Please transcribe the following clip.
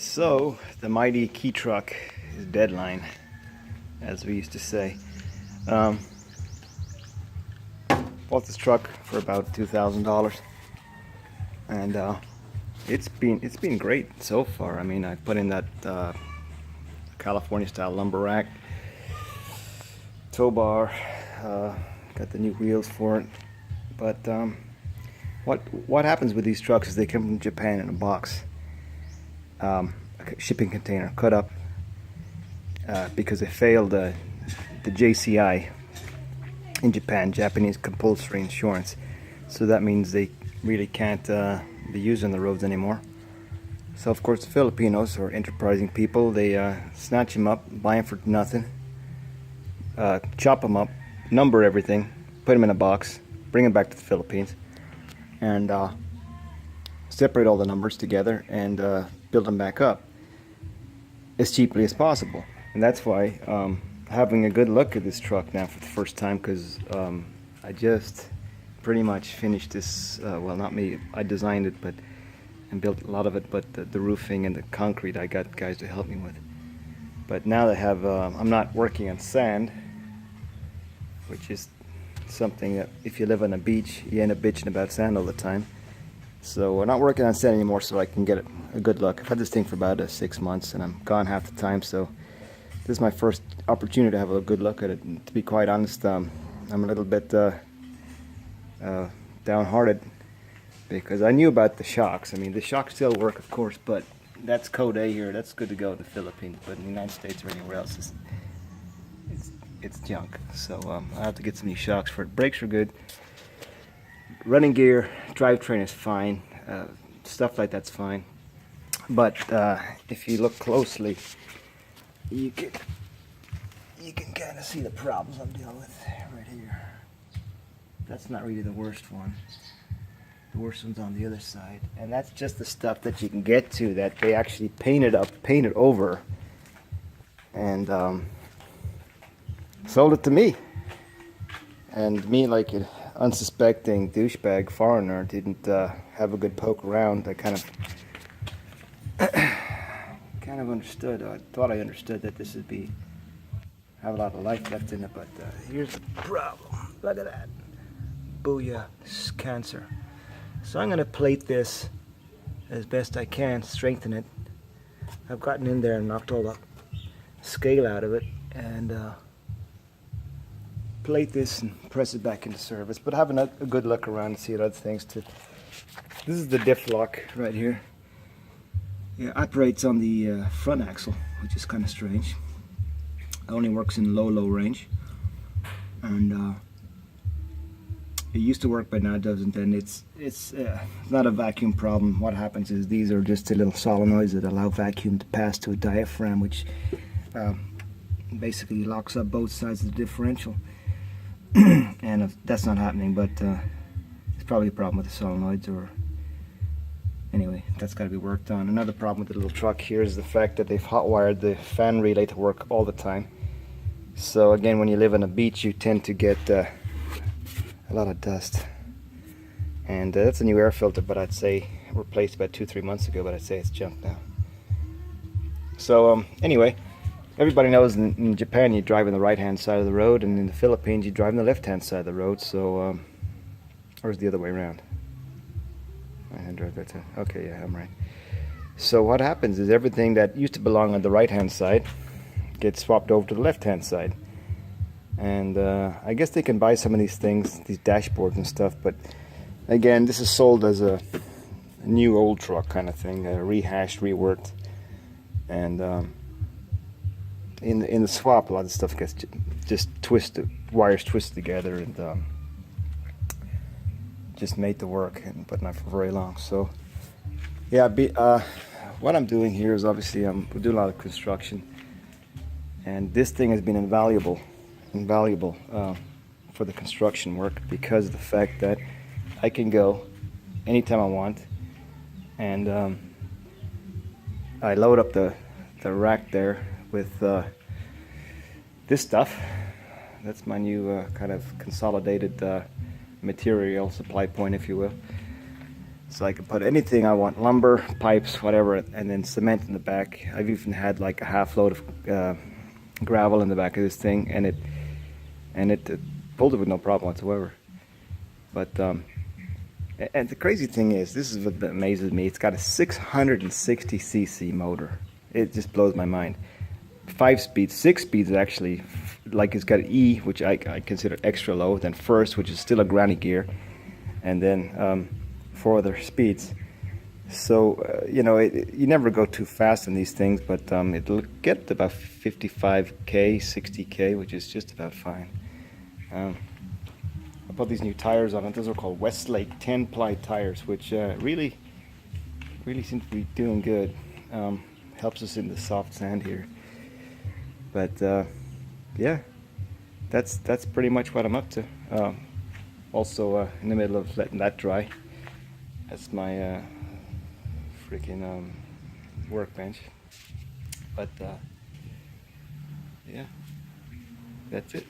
So, the mighty key truck is deadline, as we used to say. Um, Bought this truck for about $2,000, and it's been great so far. I mean, I put in that California style lumber rack, tow bar, got the new wheels for it. But what happens with these trucks is they come from Japan in a box. A shipping container cut up because they failed the JCI in Japan, Japanese compulsory insurance. So that means they really can't be used on the roads anymore. So of course the Filipinos are enterprising people. They snatch them up, buy them for nothing, chop them up, number everything, put them in a box, bring them back to the Philippines, and separate all the numbers together and build them back up as cheaply as possible. And that's why having a good look at this truck now for the first time, because I just pretty much finished this, well, not me, I designed it but and built a lot of it, but the roofing and the concrete I got guys to help me with. But now that I have, I'm not working on sand, which is something that if you live on a beach you end up bitching about sand all the time. So we're not working on sand anymore, so I can get a good look. I've had this thing for about 6 months and I'm gone half the time, so this is my first opportunity to have a good look at it. And to be quite honest, I'm a little bit downhearted because I knew about the shocks. I mean, the shocks still work, of course, but that's code A here. That's good to go in the Philippines, but in the United States or anywhere else, it's junk. So I have to get some new shocks for it. Brakes are good. Running gear, drivetrain is fine. Stuff like that's fine. But if you look closely, you can kind of see the problems I'm dealing with right here. That's not really the worst one. The worst one's on the other side, and that's just the stuff that you can get to that they actually painted over, and sold it to me. And me, like an unsuspecting douchebag foreigner, didn't have a good poke around. I kind of understood. I thought I understood that this would have a lot of life left in it, but here's the problem. Look at that. Booyah, cancer. So I'm going to plate this as best I can, strengthen it. I've gotten in there and knocked all the scale out of it, and plate this and press it back into service. But having a good look around and see other things too. This is the diff lock right here. It operates on the front axle, which is kind of strange. It only works in low range, and it used to work, but now it doesn't. And it's not a vacuum problem. What happens is these are just the little solenoids that allow vacuum to pass to a diaphragm, which basically locks up both sides of the differential. And if that's not happening, but it's probably a problem with the solenoids, or anyway, that's got to be worked on. Another problem with the little truck here is the fact that they've hot wired the fan relay to work all the time. So again, when you live on a beach, you tend to get a lot of dust. And that's a new air filter, but I'd say replaced about 2-3 months ago, but I'd say it's junk now. So anyway, everybody knows in Japan you drive on the right hand side of the road, and in the Philippines you drive on the left hand side of the road. So or is the other way around? Right hand drive that too. Okay, yeah, I'm right. So what happens is everything that used to belong on the right hand side gets swapped over to the left hand side. And I guess they can buy some of these things, these dashboards and stuff, but again, this is sold as a new old truck kind of thing, rehashed, reworked. And in the swap, a lot of stuff gets just twisted, wires twisted together, and just made to work, but not for very long. So yeah, what I'm doing here is obviously we do a lot of construction, and this thing has been invaluable for the construction work because of the fact that I can go anytime I want, and I load up the rack there with this stuff. That's my new kind of consolidated material supply point, if you will. So I can put anything I want, lumber, pipes, whatever, and then cement in the back. I've even had like a half load of gravel in the back of this thing, and it pulled it with no problem whatsoever. But and the crazy thing is, this is what amazes me. It's got a 660cc motor. It just blows my mind. 5 speeds, 6 speeds actually. Like it's got an E, which I consider extra low, then first, which is still a granny gear, and then 4 other speeds. So you never go too fast on these things, but it'll get about 55k, 60k, which is just about fine. I put these new tires on it. Those are called Westlake 10-ply tires, which really seem to be doing good. Helps us in the soft sand here. But yeah, that's pretty much what I'm up to. Also in the middle of letting that dry. That's my freaking workbench. But yeah, that's it.